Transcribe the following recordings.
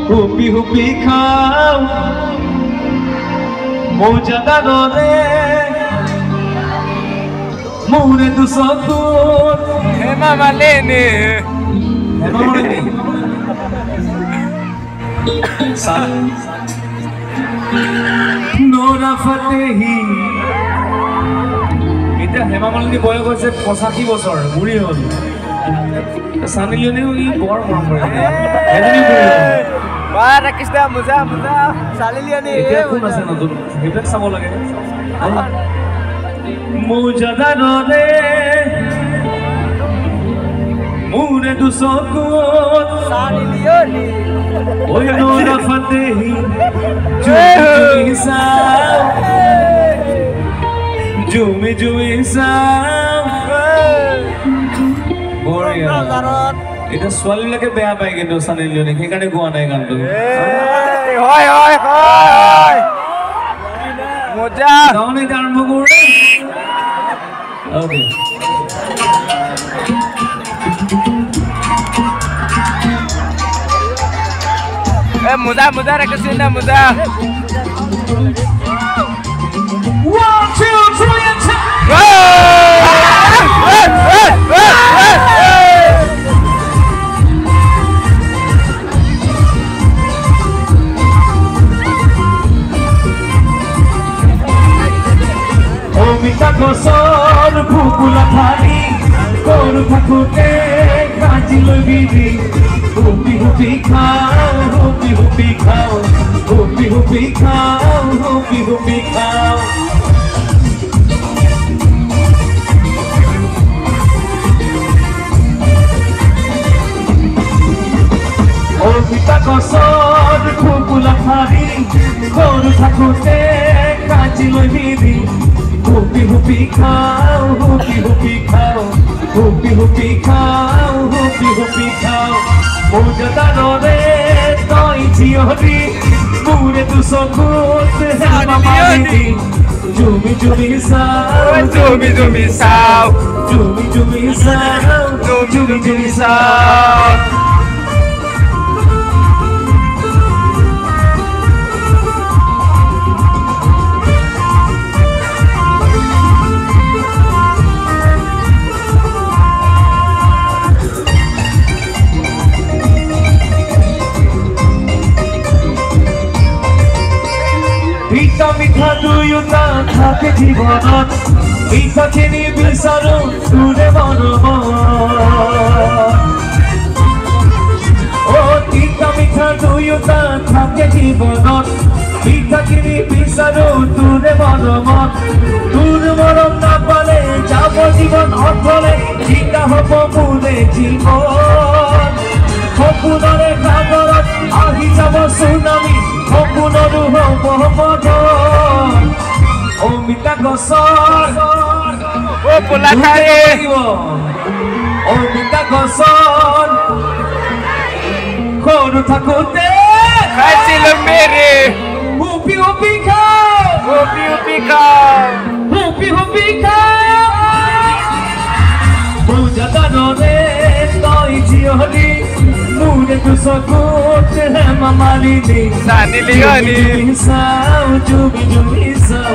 হুপি হুপি খাও মৌজাদারে মোরে দুসকুত Hema Malini Hema Malini Nora Fatehi এটা হেমা মালিনী বয়স হৈছে 85 বছৰ বুঢ়ী হ'ল সানি লিওনেও ই বৰ মৰম কৰে এজনী বুঢ়ী বাৰ কৃষ্ণ মুজা মুজা সানি লিওনে এতিয়া কোন আছে নতুন সেইবিলাক চাব লাগে মৌজাদারে মোরে দুসকুত সানি লিওনে ওই নোরা ফতেহি জুমি সাও জুমি জুমি সাও বঢ়িয়া এটা ছোৱালীবিলাকে বেয়া পায় কিন্তু সানি লিওনে সেইকাৰণে গোৱা নাই গানটো হয় হয় হয় মজা গাওনে আৰম্ভ কৰোঁ ওকে এ মুজা মুজা ৰাখছিস না মুজা 1 2 3 and অমিতা গছৰ ফুকুলা ঠাৰি কৰু থাকোতে কাজি লৈ বিবি হুপি হুপি খাও হুপি হুপি খাও হুপি হুপি খাও হুপি হুপি খাও অমিতা গছৰ ফুকুলা ঠাৰি কৰু থাকোতে কাজি লৈ বিবি হুপি হুপি খাও হুপি হুপি খাও হুপি হুপি খাও হুপি হুপি খাও মৌজাদারে তই জিয়ৰি মোৰে দুচকুত হেমা মালিনী জুমি জুমি চাও জুমি জুমি চাও জুমি জুমি চাও জুমি জুমি চাও মিঠা মিঠা দুয়োটা থাকে জীৱনত মিঠাখিনি বিচাৰো তোৰে মনত তিতা মিঠা দুয়োটা থাকে জীৱনত মিঠাখিনি বিচাৰো তোৰে মনত তোৰ মৰম নাপালে যাব জীৱন অথলে তিতা হ'ব মোৰে জীৱন সপোনৰে সাগৰত আহি যাব চুনামি সপোনৰো হ'ব পথন অমিতা গছৰ ফুকুলা ঠাৰি অমিতা গছৰ সৰু থাকোতে খাইছিলো মেৰে হুপি হুপি খাও হুপি হুপি খাও হুপি হুপি খাও মৌজাদাৰে তই জিয়ৰি মোৰে দুচকুত হেমা মালিনী সানি লিওনে জুমি চাও জুমি জুমি চাও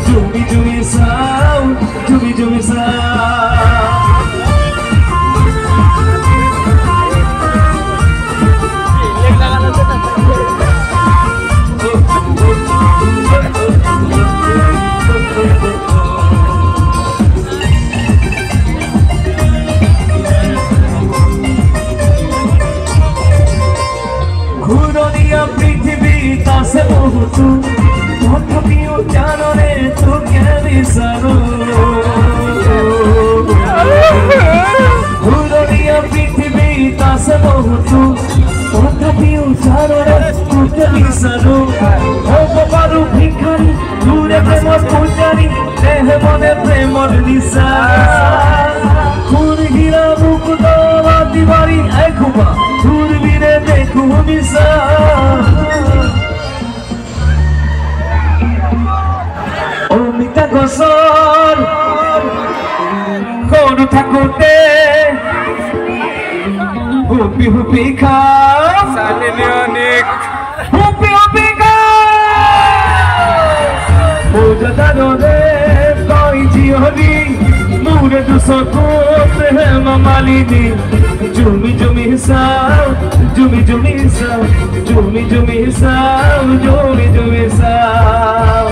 জুমি জুমি চাও জুমি জুমি চাও ঘূৰণীয়া পৃথিৱীত আছে বহুতো তথাপিও জাননে তোকে বিচাৰো ঘূৰণীয়া পৃথিৱীত আছে বহুতো তথাপিও জাননে তোকে বিচাৰো হ'ব পাৰো ভিখাৰী তোৰে প্ৰেমৰ পূজাৰী দেহে মনে প্ৰেমৰ নিচা খুৰ হীৰা মুকুট মাটি বাৰী এখোপা দূৰবীৰে দেখো মিছা অমিতা গছৰ সৰু থাকোতে হুপি হুপি খাও Salinionic. Hupi hupi gaओ Mujada de koi jiori Mure du sakut hai mamalini Jumi jumi sao Jumi jumi sao Jumi jumi sao Jumi jumi sao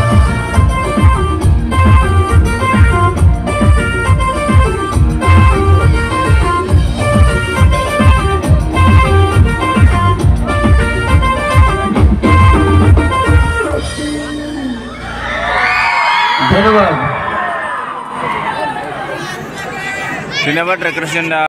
धन्यवाद Dinner, but recreation.